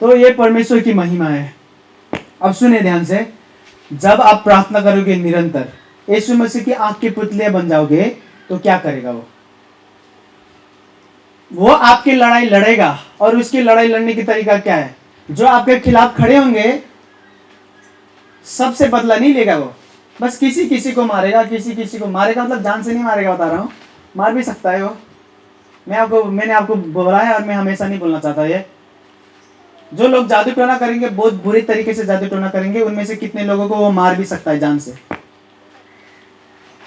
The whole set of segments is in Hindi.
तो ये परमेश्वर की महिमा है। अब सुने ध्यान से, जब आप प्रार्थना करोगे निरंतर, यीशु मसीह की आंख के पुतले बन जाओगे, तो क्या करेगा वो आपकी लड़ाई लड़ेगा। और उसकी लड़ाई लड़ने की तरीका क्या है? जो आपके खिलाफ खड़े होंगे सबसे बदला नहीं लेगा वो, बस किसी किसी को मारेगा, किसी किसी को मारेगा, मतलब जान से नहीं मारेगा, बता रहा हूं, मार भी सकता है वो। मैंने आपको बोला है और मैं हमेशा नहीं बोलना चाहता ये। जो लोग जादू टोना करेंगे, बहुत बुरी तरीके से जादू टोना करेंगे, उनमें से कितने लोगों को वो मार भी सकता है जान से,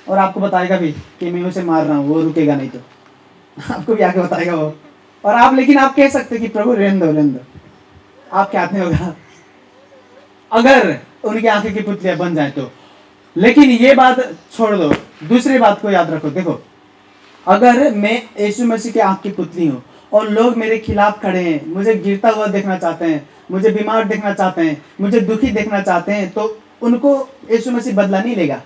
और आपको बताएगा भी कि मैं उसे मार रहा हूं, वो रुकेगा नहीं तो आपको भी आके बताएगा वो। और आप, लेकिन आप कह सकते कि प्रभु रहने दो, आपके हाथ में होगा अगर उनकी आंखें की पुतलियां बन जाए तो। लेकिन ये बात छोड़ दो, दूसरी बात को याद रखो। देखो, अगर मैं यीशु मसीह की आंख की पुतली हूं और लोग मेरे खिलाफ खड़े हैं, मुझे गिरता हुआ देखना चाहते हैं, मुझे बीमार देखना चाहते हैं, मुझे दुखी देखना चाहते हैं, तो उनको यीशु मसीह बदला नहीं लेगा।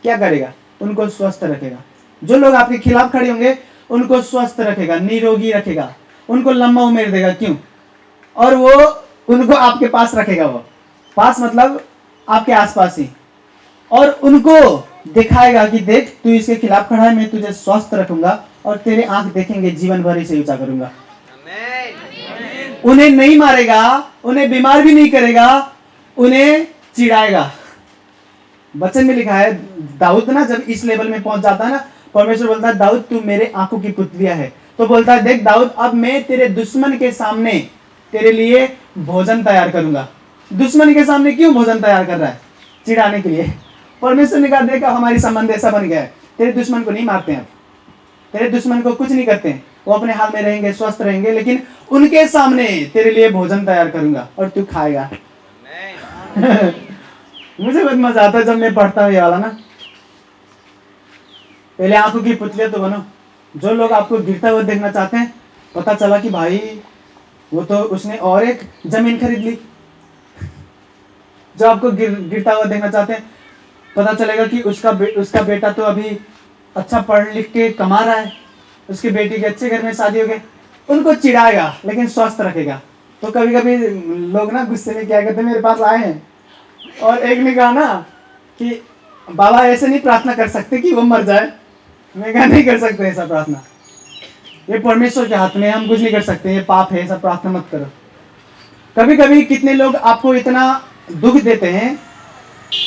क्या करेगा? उनको स्वस्थ रखेगा। जो लोग आपके खिलाफ खड़े होंगे उनको स्वस्थ रखेगा, निरोगी रखेगा, उनको लंबा उम्र देगा। क्यों? और वो उनको आपके पास रखेगा। वो पास मतलब आपके आसपास ही, और उनको दिखाएगा कि देख, तू इसके खिलाफ खड़ा है, मैं तुझे स्वस्थ रखूंगा और तेरे आंख देखेंगे, जीवन भर इसे ऊंचा करूंगा। उन्हें नहीं मारेगा, उन्हें बीमार भी नहीं करेगा, उन्हें चिढ़ाएगा। वचन में लिखा है, दाऊद ना जब इस लेवल में पहुंच जाता है ना, परमेश्वर बोलता है, दाऊद तू मेरे आंखों की पुतलिया है। तो बोलता है, देख दाऊद, अब मैं तेरे दुश्मन के सामने तेरे लिए भोजन तैयार करूंगा। दुश्मन के सामने क्यों भोजन तैयार कर रहा है? चिढ़ाने के लिए। परमेश्वर ने कहा, देखा हमारी संबंध ऐसा बन गया है, तेरे दुश्मन को नहीं मारते हैं, तेरे दुश्मन को कुछ नहीं करते हैं, वो अपने हाल में रहेंगे, स्वस्थ रहेंगे, लेकिन उनके सामने तेरे लिए भोजन तैयार करूंगा और तू खाएगा। मुझे बहुत मजा आता है जब मैं पढ़ता हूँ ये वाला ना। पहले आंखों की पुतलियां तो बनो। जो लोग आपको गिरता हुआ देखना चाहते हैं, पता चला कि भाई वो तो उसने और एक जमीन खरीद ली। जो आपको गिरता हुआ देखना चाहते हैं, पता चलेगा कि उसका बेटा तो अभी अच्छा पढ़ लिख के कमा रहा है, उसकी बेटी के अच्छे घर में शादी हो गई। उनको चिढ़ाएगा लेकिन स्वस्थ रखेगा। तो कभी कभी लोग ना गुस्से में क्या कहते हैं, मेरे पास आए हैं और एक ने कहा ना कि बाबा ऐसे नहीं प्रार्थना कर सकते कि वो मर जाए। मैं कहा, नहीं कर सकते ऐसा प्रार्थना, ये परमेश्वर के हाथ में, हम कुछ नहीं कर सकते, ये पाप है, ऐसा प्रार्थना मत करो। कभी कभी कितने लोग आपको इतना दुख देते हैं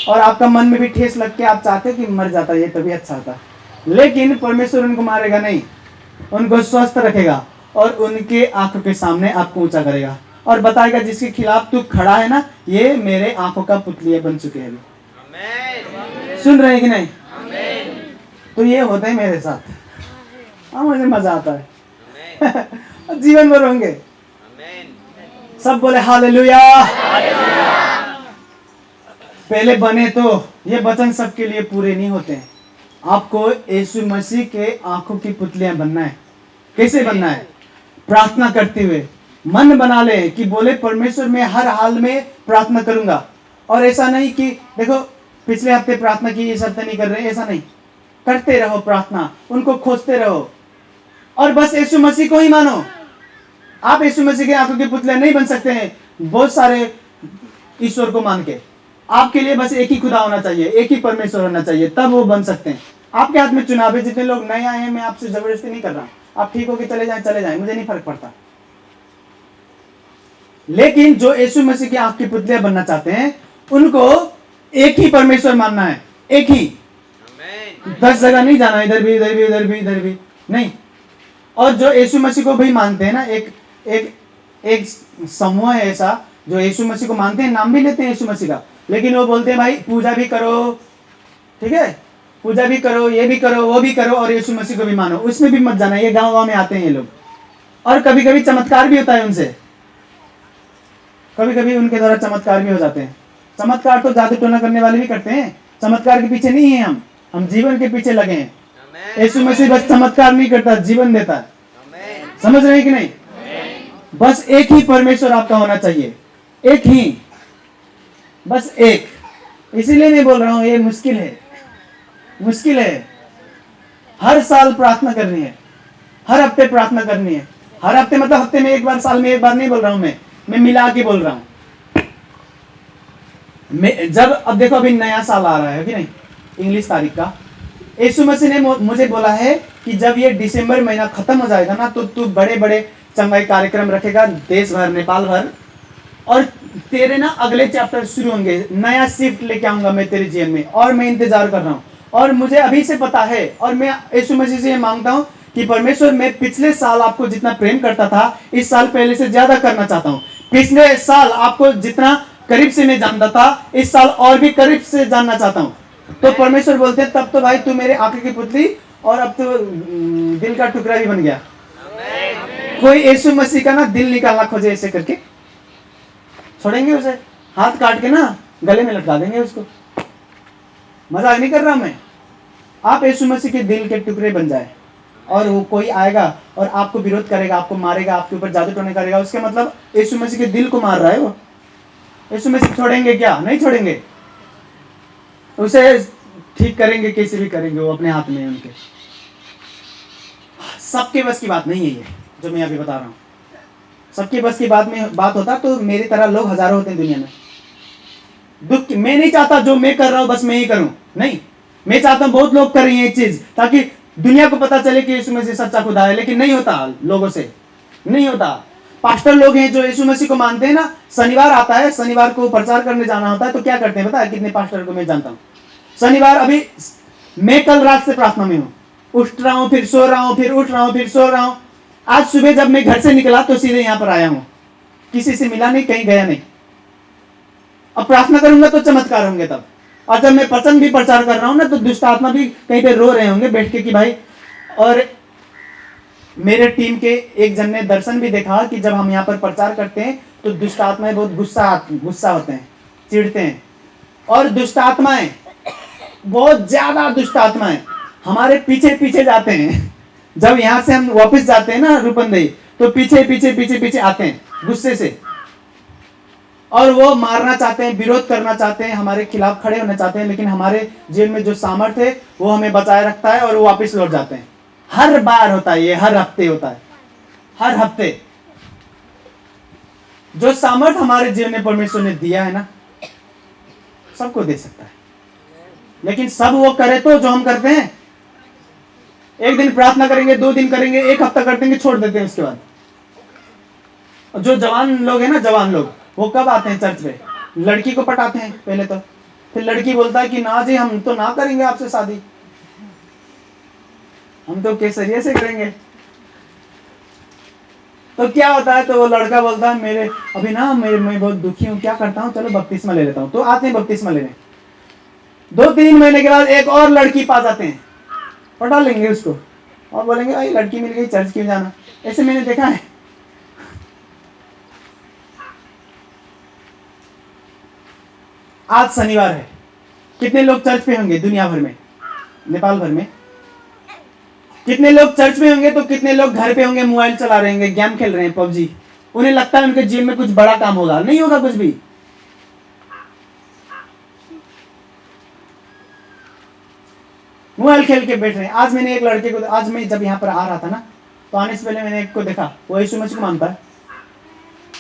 और आपका मन में भी ठेस लग के आप चाहते कि मर जाता, ये तभी अच्छा होता, लेकिन परमेश्वर उनको मारेगा नहीं, उनको स्वस्थ रखेगा और उनके आंखों के सामने आपको ऊंचा करेगा और बताएगा, जिसके खिलाफ तू खड़ा है ना, ये मेरे आंखों का पुतलिया बन चुके हैं। सुन रहे हैं कि नहीं? तो ये होता है मेरे साथ। हाँ, मुझे मजा आता है। जीवन भर होंगे। सब बोले हालेलुया। पहले बने तो ये वचन सबके लिए पूरे नहीं होते हैं। आपको यीशु मसीह के आंखों की पुतलियां बनना है। कैसे बनना है? प्रार्थना करते हुए मन बना ले कि बोले, परमेश्वर मैं हर हाल में प्रार्थना करूंगा। और ऐसा नहीं कि देखो पिछले हफ्ते प्रार्थना की, इस हफ्ते नहीं कर रहे, ऐसा नहीं। करते रहो प्रार्थना, उनको खोजते रहो और बस यीशु मसीह को ही मानो। आप यीशु मसीह के आंखों के पुतले नहीं बन सकते हैं बहुत सारे ईश्वर को मान के। आपके लिए बस एक ही खुदा होना चाहिए, एक ही परमेश्वर होना चाहिए, तब वो बन सकते हैं। आपके हाथ में चुनाव है। जितने लोग नए आए हैं, मैं आपसे जबरदस्ती नहीं कर रहा, आप ठीक होके चले जाएं, मुझे नहीं फर्क पड़ता। लेकिन जो यीशु मसीह की आंख की पुतलियां बनना चाहते हैं, उनको एक ही परमेश्वर मानना है, एक ही। 10 जगह नहीं जाना, इधर भी इधर भी इधर भी इधर भी नहीं। और जो यीशु मसीह को भी मानते हैं ना, एक समूह है ऐसा जो यीशु मसीह को मानते हैं, नाम भी लेते हैं यीशु मसीह का, लेकिन वो बोलते हैं भाई पूजा भी करो, ठीक है, पूजा भी करो, ये भी करो, वो भी करो, और यीशु मसीह को भी मानो। उसमें भी मत जाना। ये गांव में आते हैं ये लोग, और कभी कभी चमत्कार भी होता है उनसे, कभी कभी उनके द्वारा चमत्कार भी हो जाते हैं। चमत्कार तो जादू टोना करने वाले भी करते हैं। चमत्कार के पीछे नहीं है हम जीवन के पीछे लगे हैं। यीशु मसीह बस चमत्कार नहीं करता, जीवन देता है। समझ रहे हैं कि नहीं? बस एक ही परमेश्वर आपका होना चाहिए, एक ही, बस एक। इसीलिए मैं बोल रहा हूं ये मुश्किल है, मुश्किल है। हर साल प्रार्थना करनी है, हर हफ्ते प्रार्थना करनी है, हर हफ्ते मतलब हफ्ते में एक बार, साल में एक बार नहीं बोल रहा हूं मैं मिला के बोल रहा हूं। जब अब देखो अभी नया साल आ रहा है कि नहीं, इंग्लिश तारीख का, यीशु मसीह ने मुझे बोला है कि जब ये दिसंबर महीना खत्म हो जाएगा ना, तो तू बड़े बड़े चंगाई कार्यक्रम रखेगा देश भर, नेपाल भर, और तेरे ना अगले चैप्टर शुरू होंगे, नया शिफ्ट लेके आऊंगा मैं तेरे जीवन में, और मैं इंतजार कर रहा हूँ। और मुझे अभी से पता है, और मैं यीशु मसीह से ये मांगता हूँ कि परमेश्वर, मैं पिछले साल आपको जितना प्रेम करता था, इस साल पहले से ज्यादा करना चाहता हूँ। पिछले साल आपको जितना करीब से मैं जानता था, इस साल और भी करीब से जानना चाहता हूँ। तो परमेश्वर बोलते हैं, तब तो भाई तू मेरे आंखें की पुतली और अब तो दिल का टुकड़ा भी बन गया। कोई यीशु मसीह का ना दिल निकालना खोजे ऐसे करके, छोड़ेंगे उसे, हाथ काट के ना गले में लटका देंगे उसको। मजाक नहीं कर रहा मैं। आप यीशु मसीह के दिल के टुकड़े बन जाए, और वो कोई आएगा और आपको विरोध करेगा, आपको मारेगा, आपके ऊपर जादू टोने करेगा, उसके मतलब यीशु मसीह के दिल को मार रहा है वो। यीशु मसीह छोड़ेंगे क्या? नहीं छोड़ेंगे। उसे ठीक करेंगे, कैसे भी करेंगे, वो अपने हाथ में है उनके। सबके बस की बात नहीं है ये जो मैं अभी बता रहा हूँ। सबके बस की बात होता तो मेरी तरह लोग हजारों होते हैं दुनिया में। दुख मैं नहीं चाहता जो मैं कर रहा हूं बस मैं ही करूं, नहीं, मैं चाहता हूं बहुत लोग करें ये चीज, ताकि दुनिया को पता चले कि यीशु मसीह सच्चा खुदा है। लेकिन नहीं होता, लोगों से नहीं होता। पास्टर लोग हैं जो यीशु मसीह को मानते हैं ना, शनिवार आता है, शनिवार को प्रचार करने जाना होता है, तो क्या करते हैं पता है? कितने पास्टर को मैं जानता हूं, शनिवार, अभी मैं कल रात से प्रार्थना में हूं, उठ रहा हूं फिर सो रहा हूं, फिर उठ रहा हूं फिर सो रहा हूं। आज सुबह जब मैं घर से निकला तो सीधे यहां पर आया हूं, किसी से मिला नहीं, कहीं गया नहीं। अब प्रार्थना करूंगा तो चमत्कार होंगे तब। और जब मैं वचन भी प्रचार कर रहा हूं ना, तो दुष्ट आत्मा भी कहीं पे रो रहे होंगे बैठ के कि भाई। और मेरे टीम के एक जन ने दर्शन भी देखा कि जब हम यहाँ पर प्रचार करते हैं तो दुष्ट आत्माएं बहुत गुस्सा होते हैं, चिढ़ते हैं। और दुष्ट आत्माएं, बहुत ज्यादा दुष्ट आत्माएं हमारे पीछे पीछे जाते हैं। जब यहाँ से हम वापस जाते हैं ना रूपंदेही, तो पीछे पीछे पीछे पीछे आते हैं गुस्से से, और वो मारना चाहते हैं, विरोध करना चाहते हैं, हमारे खिलाफ खड़े होना चाहते हैं। लेकिन हमारे जेल में जो सामर्थ्य है वो हमें बचाए रखता है, और वो वापस लौट जाते हैं। हर बार होता है ये, हर हफ्ते होता है, हर हफ्ते। जो सामर्थ्य हमारे जीवन में परमेश्वर ने दिया है ना, सबको दे सकता है। लेकिन सब वो करे तो जो हम करते हैं, एक दिन प्रार्थना करेंगे, 2 दिन करेंगे, 1 हफ्ता कर देंगे, छोड़ देते हैं उसके बाद। जो जवान लोग हैं ना, जवान लोग, वो कब आते हैं चर्च पे? लड़की को पटाते हैं पहले तो, फिर लड़की बोलता है कि ना जी हम तो ना करेंगे आपसे शादी, हम तो केसरिया से करेंगे। तो क्या होता है? तो वो लड़का बोलता है मेरे अभी ना मैं बहुत दुखी हूँ, क्या करता हूँ, चलो बपतिस्मा ले लेता हूँ। तो आते हैं बपतिस्मा लेने, 2-3 महीने के बाद एक और लड़की पास आते हैं, पटा लेंगे उसको और बोलेंगे भाई लड़की मिल गई, चर्च क्यों जाना। ऐसे मैंने देखा है। आज शनिवार है, कितने लोग चर्च पे होंगे दुनिया भर में, नेपाल भर में? कितने लोग चर्च में होंगे तो कितने लोग घर पे होंगे, मोबाइल चला रहे होंगे, गेम खेल रहे हैं, पबजी। उन्हें लगता है उनके जीवन में कुछ बड़ा काम होगा, नहीं होगा कुछ भी। मोबाइल खेल के बैठ रहे हैं। आज मैंने एक लड़के को, आज मैं जब यहाँ पर आ रहा था ना, तो आने से पहले मैंने एक को देखा, वो यीशु मसीह को मानता है।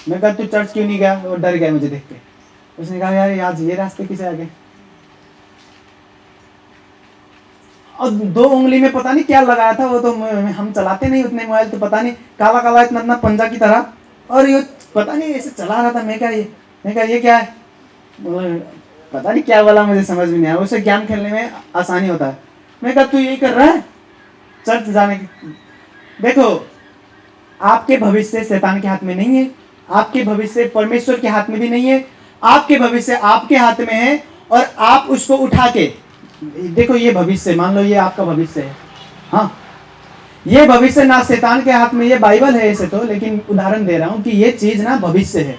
मैं कहा तू चर्च क्यों नहीं गया? वो डर गया मुझे देख के। उसने कहा यार आज ये रास्ते किसे आ गए, और 2 उंगली में पता नहीं क्या लगाया था वो, तो हम चलाते नहीं उतने मोबाइल, तो पता नहीं काला काला इतना पंजा की तरह, और ये पता नहीं ऐसे चला रहा था। मैं कहा ये क्या है? पता नहीं क्या बोला, मुझे समझ में नहीं आया। उसे गेम खेलने में आसानी होता है। मैं कहा तू यही कर रहा है चर्च जाने की? देखो, आपके भविष्य शैतान के हाथ में नहीं है, आपके भविष्य परमेश्वर के हाथ में भी नहीं है। आपके भविष्य आपके हाथ में है, और आप उसको उठा के देखो। ये भविष्य, मान लो ये आपका भविष्य है, हाँ, ये भविष्य ना शैतान के हाथ में, ये बाइबल है ऐसे तो, लेकिन उदाहरण दे रहा हूं कि ये चीज ना भविष्य है,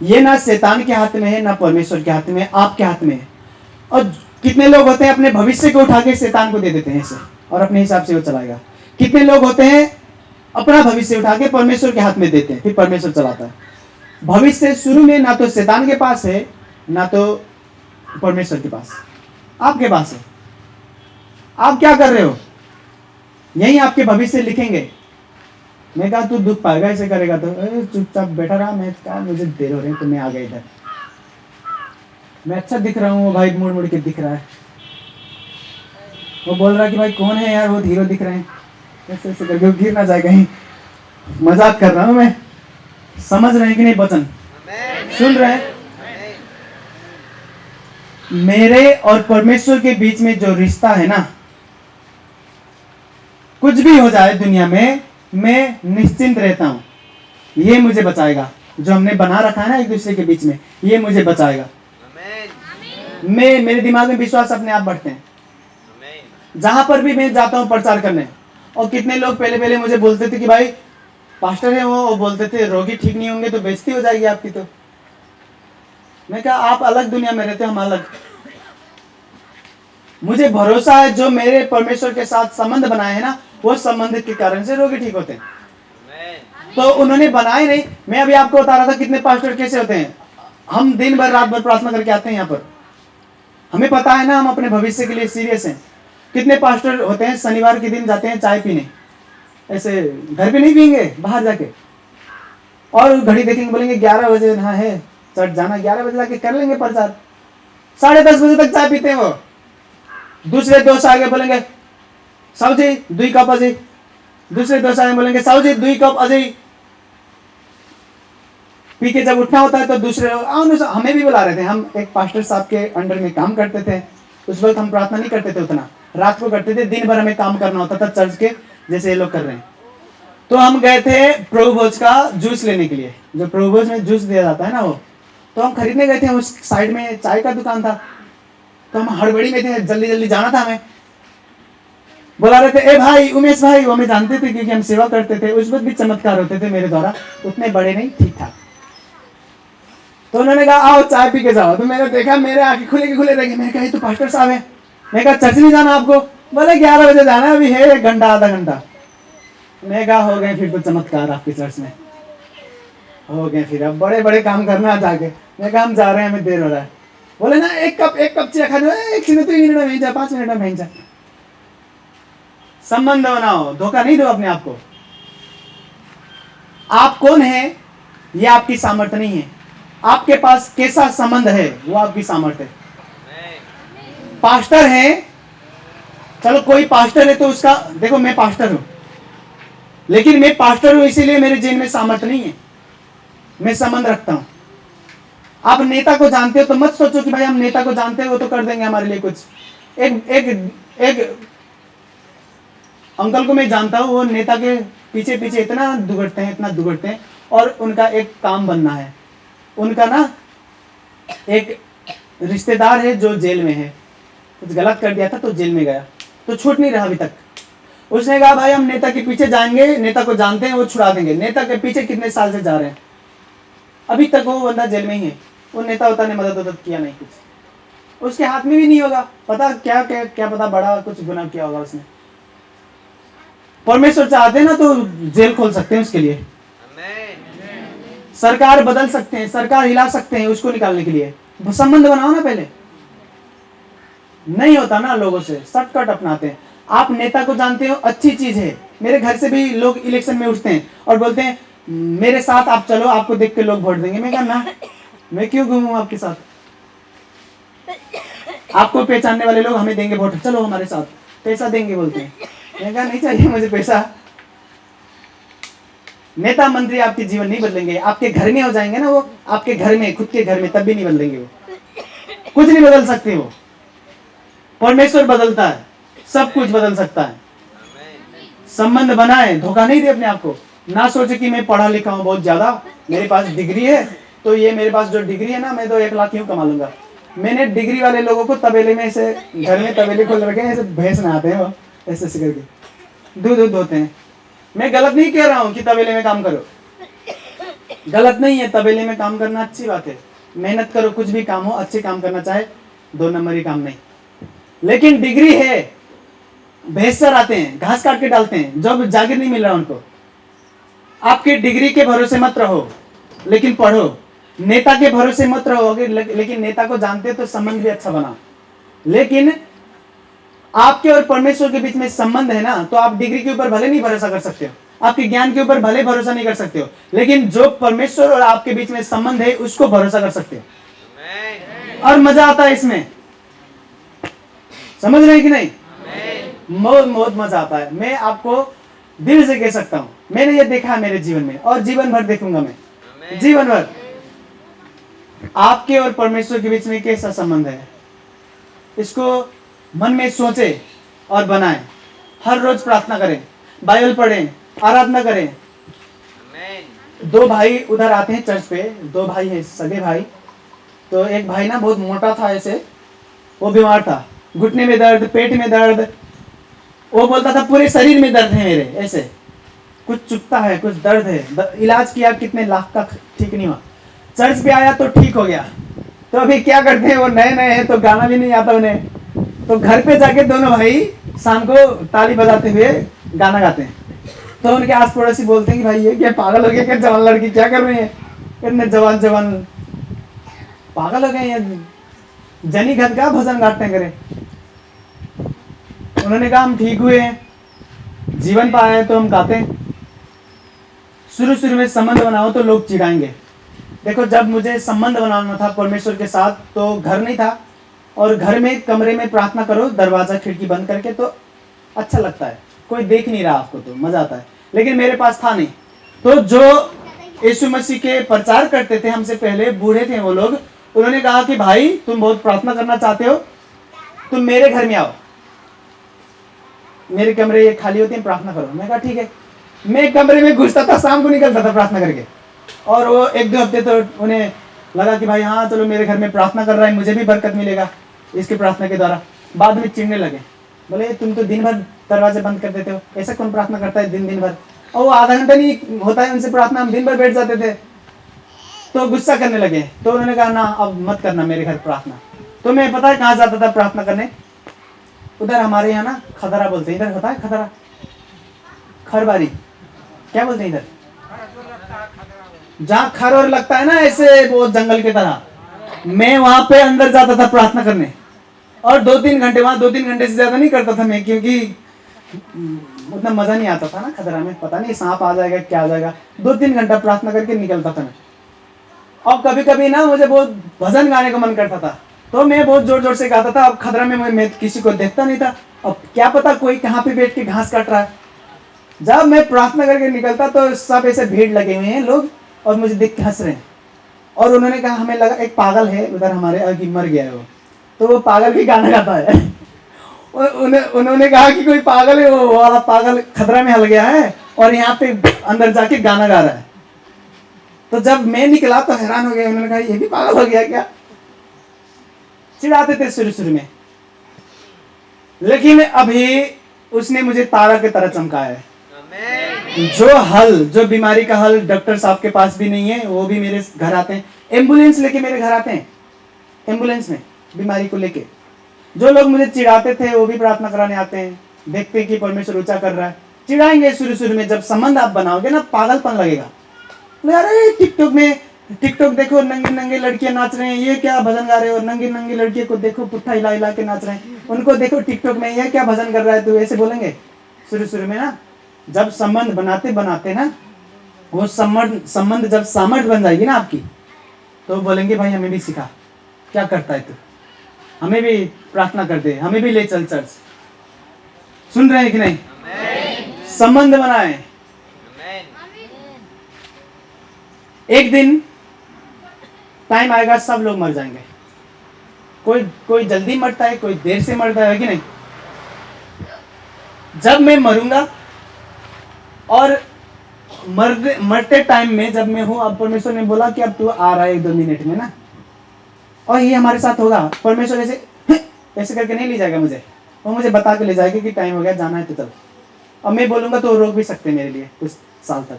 ये ना शैतान के हाथ में है ना परमेश्वर के हाथ में, आपके हाथ में है। और कितने लोग होते हैं अपने भविष्य को उठा के शैतान को दे देते हैं ऐसे, और अपने हिसाब से वो चलाएगा। कितने लोग होते हैं अपना भविष्य उठा के परमेश्वर के हाथ में देते हैं, फिर परमेश्वर चलाता है। भविष्य शुरू में ना तो शैतान के पास है ना तो परमेश्वर के पास, आपके पास है। आप क्या कर रहे हो? यही आपके भविष्य लिखेंगे। मैं कहा तू दुख पाएगा ऐसे करेगा तो। चुपचाप बैठा रहा। मैं कहा मुझे देर हो रही है तो मैं आ गया इधर। मैं अच्छा दिख रहा हूँ, वो भाई मुड़ मुड़ के दिख रहा है। वो बोल रहा कि भाई कौन है यार, वो हीरो दिख रहे हैं, ऐसे ऐसे करके, वो गिर ना जाए कहीं। मजाक कर रहा हूँ मैं। समझ रहे हैं कि नहीं वचन? सुन रहे हैं? मेरे और परमेश्वर के बीच में जो रिश्ता है ना, कुछ भी हो जाए दुनिया में, मैं निश्चिंत रहता हूं ये मुझे बचाएगा। जो हमने बना रखा है ना एक दूसरे के बीच में, ये मुझे बचाएगा। मैं, मेरे दिमाग में विश्वास अपने आप बढ़ते हैं। जहां पर भी मैं जाता हूं प्रचार करने, और कितने लोग पहले पहले मुझे बोलते थे कि भाई पास्टर है वो बोलते थे रोगी ठीक नहीं होंगे तो बेइज्जती हो जाएगी आपकी। तो मैं कहा आप अलग दुनिया में रहते हो, हम अलग। मुझे भरोसा है जो मेरे परमेश्वर के साथ संबंध बनाए हैं ना, वो संबंध के कारण से रोगी ठीक होते हैं। तो उन्होंने बनाए नहीं। मैं अभी आपको बता रहा था कितने पास्टर कैसे होते हैं। हम दिन भर रात भर प्रार्थना करके आते हैं यहाँ पर, हमें पता है ना हम अपने भविष्य के लिए सीरियस हैं। कितने पास्टर होते हैं शनिवार के दिन जाते हैं चाय पीने, ऐसे घर पे नहीं पियेंगे, बाहर जाके, और घड़ी देखेंगे, बोलेंगे 11 बजे हाँ है चर्च जाना, 11 बजे जाके कर लेंगे प्रचार, 10:30 बजे तक चाय पीते हैं वो। दूसरे दोस्त आगे बोलेंगे साहु जी 2 कप अजय, दूसरे दोस्त आगे बोलेंगे साहु जी 2 कप अजय। पी के जब उठना होता है तो दूसरे हमें भी बुला रहे थे। हम एक पास्टर साहब के अंडर में काम करते थे। उस वक्त हम प्रार्थना नहीं करते थे उतना, रात को करते थे, दिन भर हमें काम करना होता था चर्च के, जैसे ये लोग कर रहे हैं। तो हम गए थे प्रभु भोज का जूस लेने के लिए, जो प्रभु भोज में जूस दिया जाता है ना वो, तो हम खरीदने गए थे। उस साइड में चाय का दुकान था, तो हम हड़बड़ी में थे, जल्दी जल्दी जाना था हमें। बुला रहे थे ए भाई उमेश भाई, वो हमें जानते थे क्योंकि हम सेवा करते थे। उस वक्त भी चमत्कार होते थे मेरे द्वारा, उतने बड़े नहीं, ठीक ठाक। तो उन्होंने कहा आओ चाय पी के जाओ। तो मैंने देखा मेरे आंखें खुले के खुले रह गई। मैंने कहा ये तो पास्टर साहब है। मैं कहा चर्च नहीं जाना आपको? बोले 11 बजे जाना, अभी है 1 घंटा आधा घंटा। मैं कहा हो गए फिर तो चमत्कार आपके चर्च में हो गए, फिर अब बड़े बड़े काम करना है जाके। मैं कहा हम जा रहे हैं, हमें देर हो रहा है। बोले ना एक कप चाय खा दो, 1 मिनट में भेजा, 5 मिनट में भेजा। संबंध बनाओ, धोखा नहीं दो अपने आप को। आप कौन है ये आपकी सामर्थ्य नहीं है, आपके पास कैसा संबंध है वो आपकी सामर्थ्य है। पास्टर है, चलो कोई पास्टर है तो उसका देखो, मैं पास्टर हूं, लेकिन मैं पास्टर हूं इसीलिए मेरे जेल में सामर्थ्य नहीं है, मैं संबंध रखता हूं। आप नेता को जानते हो तो मत सोचो कि भाई हम नेता को जानते हैं वो तो कर देंगे हमारे लिए कुछ। एक अंकल को मैं जानता हूं, वो नेता के पीछे पीछे इतना दुगड़ते हैं, और उनका एक काम बनना है। उनका ना एक रिश्तेदार है जो जेल में है, कुछ गलत कर दिया था तो जेल में गया, तो छूट नहीं रहा अभी तक। उसने कहा भाई हम नेता के पीछे जाएंगे, नेता को जानते हैं वो छुड़ा देंगे। नेता के पीछे कितने साल से जा रहे हैं, अभी तक वो बंदा जेल में ही है। वो नेता ने मदद किया नहीं, कुछ उसके हाथ में भी नहीं होगा, पता क्या क्या क्या पता बड़ा कुछ गुनाह किया होगा उसने। परमेश्वर चाहते हैं ना तो जेल खोल सकते हैं उसके लिए, सरकार बदल सकते हैं, सरकार हिला सकते हैं उसको निकालने के लिए। संबंध बनाओ ना पहले। नहीं होता ना, लोगों से शॉर्टकट अपनाते हैं। आप नेता को जानते हो, अच्छी चीज है। मेरे घर से भी लोग इलेक्शन में उठते हैं और बोलते हैं मेरे साथ आप चलो, आपको देख के लोग वोट देंगे। मैं कहा ना, मैं क्यों घूमूं आपके साथ, आपको पहचानने वाले लोग हमें देंगे वोट, चलो हमारे साथ, पैसा देंगे बोलते हैं। मैं कहा नहीं चाहिए मुझे पैसा। नेता मंत्री आपके जीवन नहीं बदलेंगे, आपके घर में हो जाएंगे ना वो, आपके घर में, खुद के घर में, तब भी नहीं बदलेंगे वो, कुछ नहीं बदल सकते वो। परमेश्वर बदलता है, सब कुछ बदल सकता है। संबंध बनाए, धोखा नहीं दे अपने आप को। ना सोचे कि मैं पढ़ा लिखा हूं बहुत ज्यादा, मेरे पास डिग्री है, तो ये मेरे पास जो डिग्री है ना, मैं तो 1 लाख क्यों कमा लूंगा। मैंने डिग्री वाले लोगों को तबेले में ऐसे, घर में तबेले खोल रखे हैं, ऐसे भैंस नहाते हैं वो, ऐसे ऐसे करके दूध होते हैं। मैं गलत नहीं कह रहा हूं कि तबेले में काम करो, गलत नहीं है, तबेले में काम करना अच्छी बात है। मेहनत करो, कुछ भी काम हो अच्छे काम करना, चाहे 2 नंबरी काम नहीं। लेकिन डिग्री है, भैंस चराते हैं, घास काट के डालते हैं, जब जागीर नहीं मिल रहा उनको। आपके डिग्री के भरोसे मत रहो, लेकिन पढ़ो। नेता के भरोसे मत रहो, लेकिन नेता को जानते हो तो संबंध भी अच्छा बनाओ। लेकिन आपके और परमेश्वर के बीच में संबंध है ना, तो आप डिग्री के ऊपर भले नहीं भरोसा कर सकते हो, आपके ज्ञान के ऊपर भले भरोसा नहीं कर सकते हो, लेकिन जो परमेश्वर और आपके बीच में संबंध है उसको भरोसा कर सकते हो। और मजा आता है इसमें, समझ रहे हैं कि नहीं? बहुत मजा आता है। मैं आपको दिल से कह सकता हूं, मैंने ये देखा है मेरे जीवन में और जीवन भर देखूंगा मैं, जीवन भर। आपके और परमेश्वर के बीच में कैसा संबंध है, इसको मन में सोचे और बनाएं। हर रोज प्रार्थना करें, बाइबल पढ़ें, आराधना करें। दो भाई उधर आते हैं चर्च पे, दो भाई हैं सगे भाई। तो एक भाई ना बहुत मोटा था ऐसे, वो बीमार था, घुटने में दर्द, पेट में दर्द। वो बोलता था पूरे शरीर में दर्द है मेरे, ऐसे कुछ चुभता है, कुछ दर्द है। इलाज किया कितने लाख का, ठीक नहीं हुआ। चर्च पे आया तो ठीक हो गया। तो अभी क्या करते हैं, वो नए नए हैं तो गाना भी नहीं आता उन्हें, तो घर पे जाके दोनों भाई शाम को ताली बजाते हुए गाना गाते हैं। तो उनके आस पड़ोसी बोलते हैं कि भाई ये क्या पागल हो गया, क्या जवान लड़की क्या कर रही है, इतने जवान जवान पागल हो गए, ये जनी घर का भजन गाते हैं करे। उन्होंने कहा हम ठीक हुए हैं, जीवन पाए तो हम गाते हैं। शुरू में संबंध बनाओ तो लोग चिढ़ाएंगे। देखो जब मुझे संबंध बनाना था परमेश्वर के साथ तो घर नहीं था, और घर में कमरे में प्रार्थना करो दरवाजा खिड़की बंद करके, तो अच्छा लगता है, कोई देख नहीं रहा आपको तो मजा आता है। लेकिन मेरे पास था नहीं। तो जो यीशु मसीह के प्रचार करते थे हमसे पहले, बूढ़े थे वो लोग, उन्होंने कहा कि भाई तुम बहुत प्रार्थना करना चाहते हो, तुम मेरे घर में आओ, मेरे कमरे ये खाली होते हैं, प्रार्थना करो। मैं कहा ठीक है। मैं कमरे में घुसता था, शाम को निकलता था प्रार्थना करके। और वो एक दो हफ्ते तो उन्हें लगा कि भाई हाँ चलो मेरे घर में प्रार्थना कर रहा है, मुझे भी बरकत मिलेगा इसके प्रार्थना के द्वारा। बाद में चिढ़ने लगे, बोले तुम तो दिन भर दरवाजे बंद कर देते हो, ऐसा कौन प्रार्थना करता है दिन भर। और वो आधा घंटा नहीं होता है उनसे प्रार्थना, हम दिन भर बैठ जाते थे। तो गुस्सा करने लगे। तो उन्होंने कहा ना अब मत करना मेरे घर प्रार्थना। तो मैं पता है कहाँ जाता था प्रार्थना करने, उधर हमारे यहाँ ना खदरा बोलते हैं, इधर होता है खदरा, खरबारी क्या बोलते हैं इधर, जहाँ खर और लगता है ना ऐसे वो जंगल की तरह। मैं वहां पे अंदर जाता था प्रार्थना करने, और 2-3 घंटे, वहां 2-3 घंटे से ज्यादा नहीं करता था मैं, क्योंकि उतना मजा नहीं आता था ना खतरा में, पता नहीं सांप आ जाएगा क्या आ जाएगा। 2-3 घंटा प्रार्थना करके निकलता था मैं। और कभी कभी ना मुझे बहुत भजन गाने का मन करता था, तो मैं बहुत जोर जोर से गाता था। अब खतरा में मैं किसी को देखता नहीं था, अब क्या पता कोई कहाँ पे बैठ के घास काट रहा है। जब मैं प्रार्थना करके निकलता तो सब ऐसे भीड़ लगे हुए हैं लोग, और मुझे देख के हंस रहे हैं। और उन्होंने कहा, हमें लगा एक पागल है उधर हमारे, अभी मर गया है वो, तो वो पागल भी गाना गाता है। उन्होंने कहा कि कोई पागल है, वो वाला पागल खतरा में हल गया है और यहाँ पे अंदर जाके गाना गा रहा है। तो जब मैं निकला तो हैरान हो गया, उन्होंने कहा ये भी पागल हो गया क्या। चिढ़ाते थे शुरू में, लेकिन अभी उसने मुझे तारा की तरह चमकाया है। जो बीमारी का हल डॉक्टर साहब के पास भी नहीं है, वो भी मेरे घर आते हैं, एम्बुलेंस लेके मेरे घर आते हैं, एम्बुलेंस में बीमारी को लेके। जो लोग मुझे चिढ़ाते थे वो भी प्रार्थना कराने आते हैं, देखते हैं कि परमेश्वर ऊंचा कर रहा है। चिढ़ाएंगे शुरू में, जब संबंध आप बनाओगे ना पागलपन लगेगा। अरे टिकटॉक देखो, नंगी नंगी लड़कियां नाच रहे हैं, ये क्या भजन गा रहे हो, नंगी नंगी लड़कियों को देखो पुट्ठा हिला हिला के नाच रहे हैं, उनको देखो टिकटॉक में, ये क्या भजन कर रहा है तू, ऐसे बोलेंगे शुरू में ना। जब संबंध बनाते बनाते ना, वो संबंध जब सामर्थ्य बन जाएगी ना आपकी, तो बोलेंगे भाई हमें भी सिखा, क्या करता है तू, हमें भी प्रार्थना कर दे, हमें भी ले चल चर्च। सुन रहे हैं कि नहीं? संबंध बनाए। एक दिन टाइम आएगा सब लोग मर जाएंगे, कोई जल्दी मरता है, कोई देर से मरता है कि नहीं। जब मैं मरूंगा और मरते टाइम में जब मैं हूं, अब परमेश्वर ने बोला कि अब तू आ रहा है 1-2 मिनट में ना, और ये हमारे साथ होगा। परमेश्वर ऐसे करके नहीं ले जाएगा मुझे, वो मुझे बता के ले जाएगा कि टाइम हो गया, जाना है तो चल। अब मैं बोलूंगा तो रोक भी सकते मेरे लिए कुछ साल तक।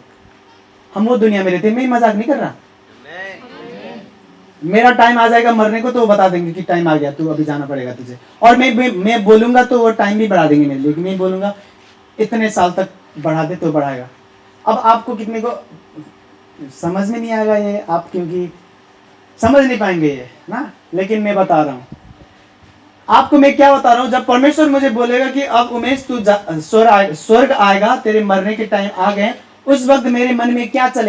हम वो दुनिया में रहते हैं, मैं मजाक नहीं कर रहा। मेरा टाइम आ जाएगा मरने को तो वो बता देंगे कि टाइम आ गया, तू अभी जाना पड़ेगा तुझे। और मैं बोलूंगा तो वो टाइम भी बढ़ा देंगे मेरे लिए, मैं बोलूंगा इतने साल तक बढ़ा दे तो बढ़ाएगा। अब आपको कितने को समझ में नहीं आएगा ये, आप क्योंकि समझ नहीं पाएंगे ये ना, लेकिन मैं बता रहा हूं आपको मैं क्या बता रहा हूँ, जब परमेश्वर मुझे बोलेगा कि अब उमेश तू स्वर्ग आएगा, तेरे मरने के टाइम आ गए, उस वक्त मेरे मन में क्या चलेगा?